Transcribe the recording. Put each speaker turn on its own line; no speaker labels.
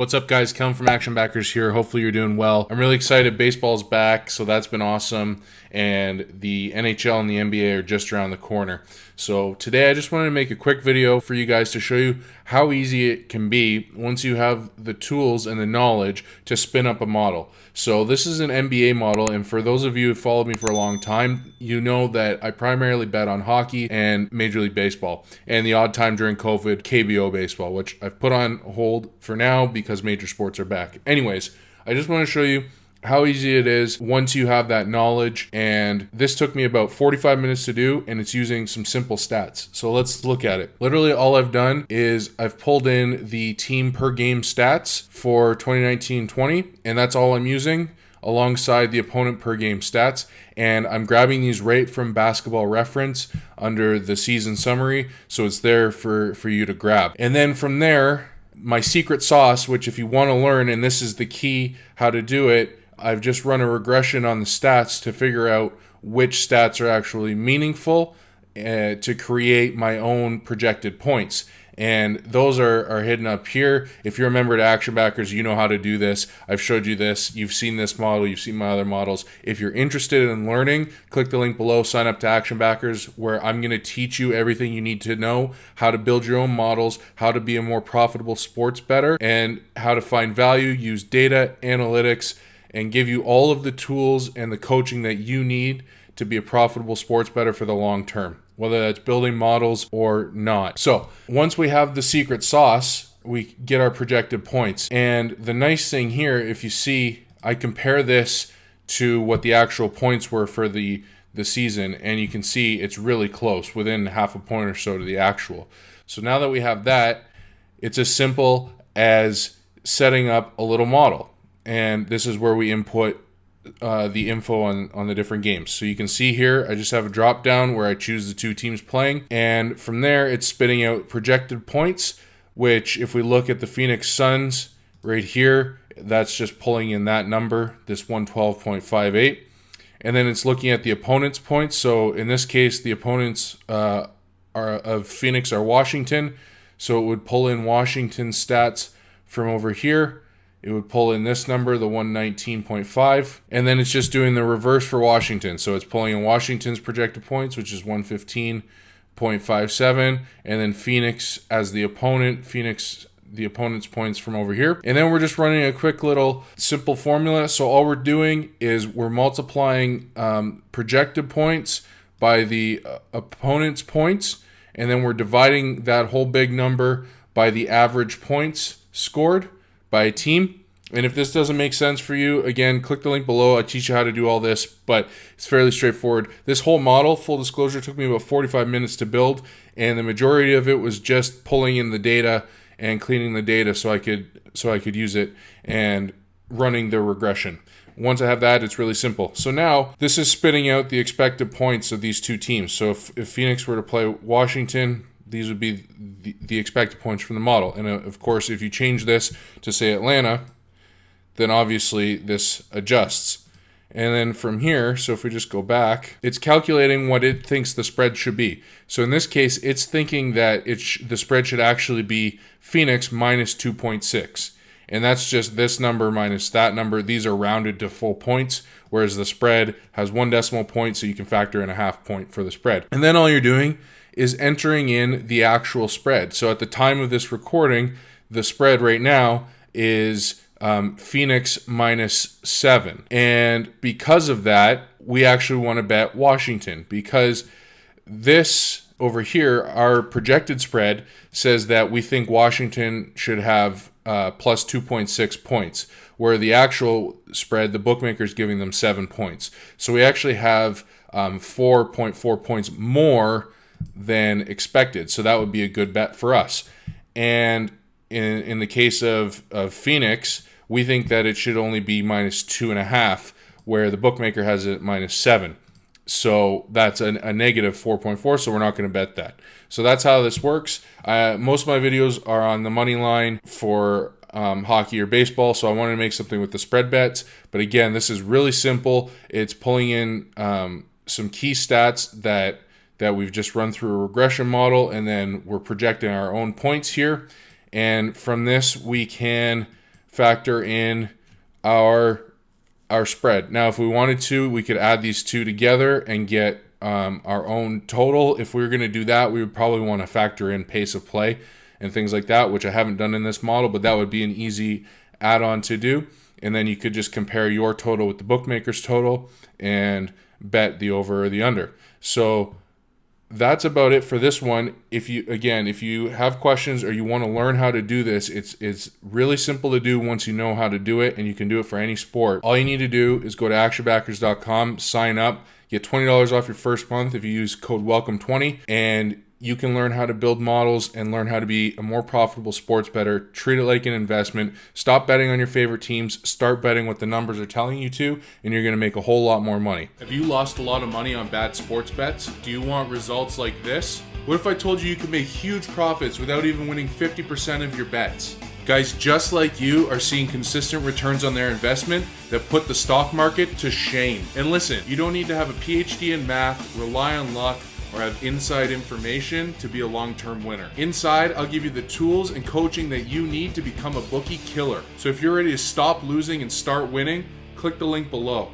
What's up, guys? Kellen from Action Backers here. Hopefully you're doing well. I'm really excited. Baseball's back, so that's been awesome. And the NHL and the NBA are just around the corner. So today I just wanted to make a quick video for you guys to show you how easy it can be once you have the tools and the knowledge to spin up a model. So this is an NBA model, and for those of you who followed me for a long time, you know that I primarily bet on hockey and Major League Baseball, and the odd time during COVID, KBO baseball, which I've put on hold for now because major sports are back. Anyways, I just want to show you how easy it is once you have that knowledge, and this took me about 45 minutes to do, and it's using some simple stats. So let's look at it. Literally all I've done is I've pulled in the team per game stats for 2019-20, and that's all I'm using alongside the opponent per game stats, and I'm grabbing these right from Basketball Reference under the season summary, so it's there for you to grab. And then from there, my secret sauce, which if you want to learn, and this is the key how to do it, I've just run a regression on the stats to figure out which stats are actually meaningful to create my own projected points. And those are hidden up here. If you're a member to Action Backers, you know how to do this. I've showed you this. You've seen this model. You've seen my other models. If you're interested in learning, click the link below. Sign up to Action Backers, where I'm going to teach you everything you need to know, how to build your own models, how to be a more profitable sports bettor, and how to find value, use data, analytics, and give you all of the tools and the coaching that you need to be a profitable sports bettor for the long term, whether that's building models or not. So once we have the secret sauce, we get our projected points. And the nice thing here, if you see, I compare this to what the actual points were for the season, and you can see it's really close, within half a point or so to the actual. So now that we have that, it's as simple as setting up a little model. And this is where we input the info on the different games. So you can see here, I just have a drop down where I choose the two teams playing. And from there, it's spitting out projected points, which if we look at the Phoenix Suns right here, that's just pulling in that number, this 112.58. And then it's looking at the opponent's points. So in this case, the opponents of Phoenix are Washington. So it would pull in Washington's stats from over here. It would pull in this number, the 119.5, and then it's just doing the reverse for Washington. So it's pulling in Washington's projected points, which is 115.57, and then Phoenix as the opponent, the opponent's points from over here. And then we're just running a quick little simple formula. So all we're doing is we're multiplying projected points by the opponent's points, and then we're dividing that whole big number by the average points scored by a team. And if this doesn't make sense for you, again, click the link below. I teach you how to do all this, but it's fairly straightforward. This whole model, full disclosure, took me about 45 minutes to build, and the majority of it was just pulling in the data and cleaning the data so I could use it and running the regression. Once I have that, it's really simple. So now this is spitting out the expected points of these two teams. So if Phoenix were to play Washington, these would be the expected points from the model. And of course, if you change this to say Atlanta, then obviously this adjusts. And then from here, so if we just go back, it's calculating what it thinks the spread should be. So in this case, it's thinking that the spread should actually be Phoenix minus 2.6. And that's just this number minus that number. These are rounded to full points, whereas the spread has 1 decimal point, so you can factor in a half point for the spread. And then all you're doing is entering in the actual spread. So at the time of this recording, the spread right now is Phoenix minus 7. And because of that, we actually want to bet Washington, because this over here, our projected spread says that we think Washington should have plus 2.6 points, where the actual spread, the bookmaker is giving them 7 points. So we actually have 4.4 points more than expected. So that would be a good bet for us. And in the case of Phoenix, we think that it should only be minus 2.5, where the bookmaker has it minus 7. So that's a negative 4.4, so we're not going to bet that. So that's how this works. Most of my videos are on the money line for hockey or baseball, so I wanted to make something with the spread bets. But again, this is really simple. It's pulling in some key stats that we've just run through a regression model, and then we're projecting our own points here. And from this, we can factor in our spread. Now, if we wanted to, we could add these two together and get our own total. If we were going to do that, we would probably want to factor in pace of play and things like that, which I haven't done in this model, but that would be an easy add-on to do. And then you could just compare your total with the bookmaker's total and bet the over or the under. So that's about it for this one. If you have questions or you want to learn how to do this, it's really simple to do once you know how to do it, and you can do it for any sport. All you need to do is go to actionbackers.com, sign up, get $20 off your first month if you use code WELCOME20, and you can learn how to build models and learn how to be a more profitable sports bettor. Treat it like an investment. Stop betting on your favorite teams. Start betting what the numbers are telling you to, and you're going to make a whole lot more money. Have you lost a lot of money on bad sports bets? Do you want results like this? What if I told you you could make huge profits without even winning 50% of your bets? Guys just like you are seeing consistent returns on their investment that put the stock market to shame. And listen, you don't need to have a PhD in math, rely on luck, or have inside information to be a long-term winner. Inside, I'll give you the tools and coaching that you need to become a bookie killer. So if you're ready to stop losing and start winning, click the link below.